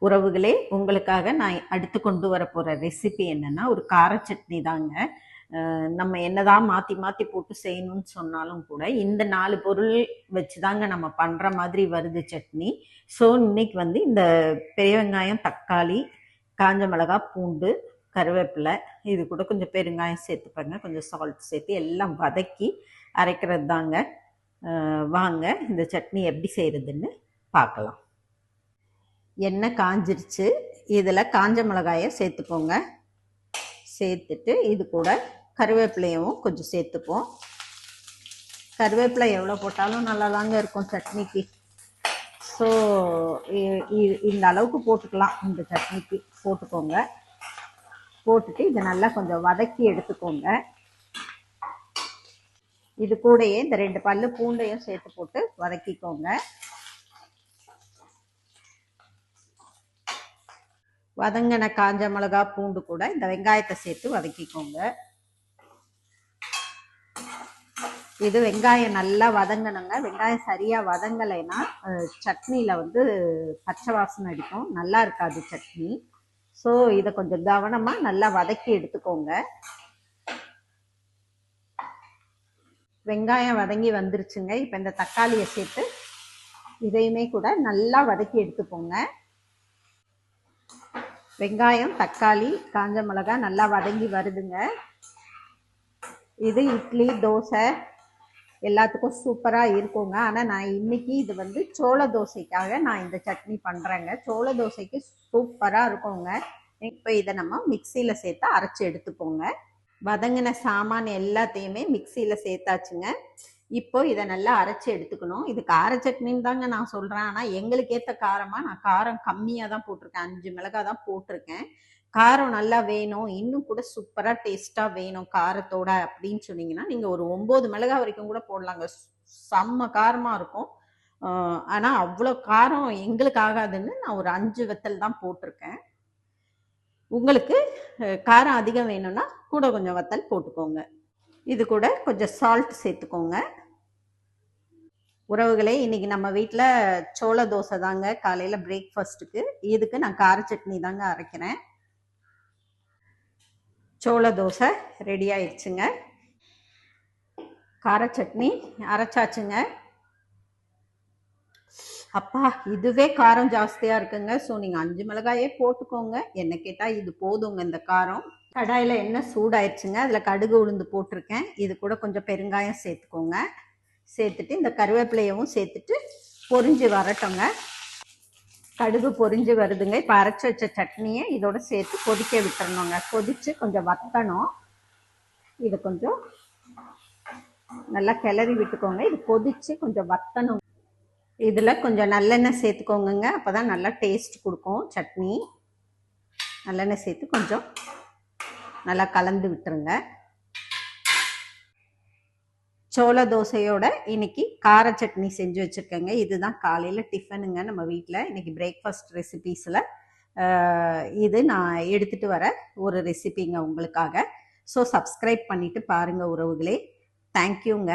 உறவுகளே, உங்களுக்காக நான் அடுத்து கொண்டு வர போற ரெசிபி என்னன்னா ஒரு கார சட்னி தாங்க. நம்ம என்னதான் மாத்தி மாத்தி போட்டு செய்யணும்னு சொன்னாலும் கூட இந்த 4 பொருள் வச்சுதாங்க நம்ம பண்ற மாதிரி வருது சட்னி. ஸோ இன்னைக்கு வந்து இந்த பெரிய வெங்காயம், தக்காளி, காஞ்ச மிளகாய், பூண்டு, கருவேப்பிலை, இது கூட கொஞ்சம் பெருங்காயம் சேர்த்துப்பேங்க, கொஞ்சம் சால்ட் சேர்த்து எல்லாம் வதக்கி அரைக்கிறது தாங்க. வாங்க இந்த சட்னி எப்படி செய்யறதுன்னு பார்க்கலாம். எண்ணெய் காஞ்சிருச்சு. இதில் காஞ்ச மிளகாயை சேர்த்துக்கோங்க. சேர்த்துட்டு இது கூட கருவேப்பிலையும் கொஞ்சம் சேர்த்துப்போம். கருவேப்பிலை எவ்வளோ போட்டாலும் நல்லா தாங்க இருக்கும் சட்னிக்கு. ஸோ இந்த அளவுக்கு போட்டுக்கலாம். இந்த சட்னிக்கு போட்டுக்கோங்க. போட்டுட்டு இதை நல்லா கொஞ்சம் வதக்கி எடுத்துக்கோங்க. இது கூடயே இந்த 2 பல்லு பூண்டையும் சேர்த்து போட்டு வதக்கிக்கோங்க. வதங்கின காஞ்ச மிளகா, பூண்டு கூட இந்த வெங்காயத்தை சேர்த்து வதக்கிக்கோங்க. இது வெங்காயம் நல்லா வதங்கணுங்க. வெங்காயம் சரியா வதங்கலைன்னா சட்னியில வந்து பச்சை வாசனை அடிக்கும், நல்லா இருக்காது சட்னி. ஸோ இதை கொஞ்சம் கவனமா நல்லா வதக்கி எடுத்துக்கோங்க. வெங்காயம் வதங்கி வந்துருச்சுங்க. இப்போ இந்த தக்காளியை சேர்த்து இதையுமே கூட நல்லா வதக்கி எடுத்துக்கோங்க. வெங்காயம், தக்காளி, காஞ்ச மிளகாய் நல்லா வதங்கி வருதுங்க. இது இட்லி, தோசை எல்லாத்துக்கும் சூப்பராக இருக்குங்க. ஆனால் நான் இன்னைக்கு இது வந்து சோள தோசைக்காக நான் இந்த சட்னி பண்ணுறேங்க. சோள தோசைக்கு சூப்பராக இருக்குங்க. இப்போ இதை நம்ம மிக்சியில் சேர்த்து அரைச்சி எடுத்துக்கோங்க. வதங்கின சாமான் எல்லாத்தையுமே மிக்சியில் சேர்த்தாச்சுங்க. இப்போ இதை நல்லா அரைச்சி எடுத்துக்கணும். இது கார சட்னின்னு தாங்க நான் சொல்கிறேன். ஆனால் எங்களுக்கு ஏற்ற காரமாக நான் காரம் கம்மியாக தான் போட்டிருக்கேன். 5 மிளகாய் தான் போட்டிருக்கேன். காரம் நல்லா வேணும், இன்னும் கூட சூப்பராக டேஸ்ட்டாக வேணும் காரத்தோட அப்படின்னு சொன்னீங்கன்னா நீங்கள் ஒரு 9 மிளகாய் வரைக்கும் கூட போடலாங்க. செம்ம காரமாக இருக்கும். ஆனால் அவ்வளோ காரம் எங்களுக்கு ஆகாதுன்னு நான் ஒரு 5 வத்தல் தான் போட்டிருக்கேன். உங்களுக்கு காரம் அதிகம் வேணும்னா கூட கொஞ்சம் வத்தல் போட்டுக்கோங்க. இது கூட கொஞ்சம் சால்ட் சேர்த்துக்கோங்க. உறவுகளே, இன்னைக்கு நம்ம வீட்டில் சோள தோசை தாங்க காலையில் பிரேக்ஃபாஸ்ட்டுக்கு. இதுக்கு நான் கார சட்னி தாங்க அரைக்கிறேன். சோள தோசை ரெடி ஆயிடுச்சுங்க. கார சட்னி அரைச்சாச்சுங்க. அப்பா, இதுவே காரம் ஜாஸ்தியாக இருக்குங்க. ஸோ நீங்கள் 5 மிளகாயே போட்டுக்கோங்க. என்ன கேட்டால் இது போதுங்க இந்த காரம். கடாயில் எண்ணெய் சூடாயிடுச்சுங்க. அதில் கடுகு, உளுந்து போட்டிருக்கேன். இது கூட கொஞ்சம் பெருங்காயம் சேர்த்துக்கோங்க. சேர்த்துட்டு இந்த கருவேப்பிலையவும் சேர்த்துட்டு பொரிஞ்சு வரட்டுங்க. கடுகு பொரிஞ்சு வருதுங்க. இப்போ அரைச்சி வச்ச சட்னியை இதோட சேர்த்து கொதிக்க விட்டுறணுங்க. கொதிச்சு கொஞ்சம் வத்தணும். இது கொஞ்சம் நல்லா கிளறி விட்டுக்கோங்க. இது கொதிச்சு கொஞ்சம் வத்தணும். இதில் கொஞ்சம் நல்லெண்ணெய் சேர்த்துக்கோங்க. அப்போ தான் நல்லா டேஸ்ட் கொடுக்கும் சட்னி. நல்லெண்ணெய் சேர்த்து கொஞ்சம் நல்லா கலந்து விட்டுருங்க. சோள தோசையோட இன்னைக்கு கார சட்னி செஞ்சு வச்சுருக்கேங்க. இதுதான் காலையில் டிஃபனுங்க நம்ம வீட்டில். இன்னைக்கு பிரேக்ஃபாஸ்ட் ரெசிபீஸில் இது நான் எடுத்துகிட்டு வர ஒரு ரெசிபிங்க உங்களுக்காக. ஸோ சப்ஸ்கிரைப் பண்ணிவிட்டு பாருங்கள் உறவுகளே. தேங்க்யூங்க.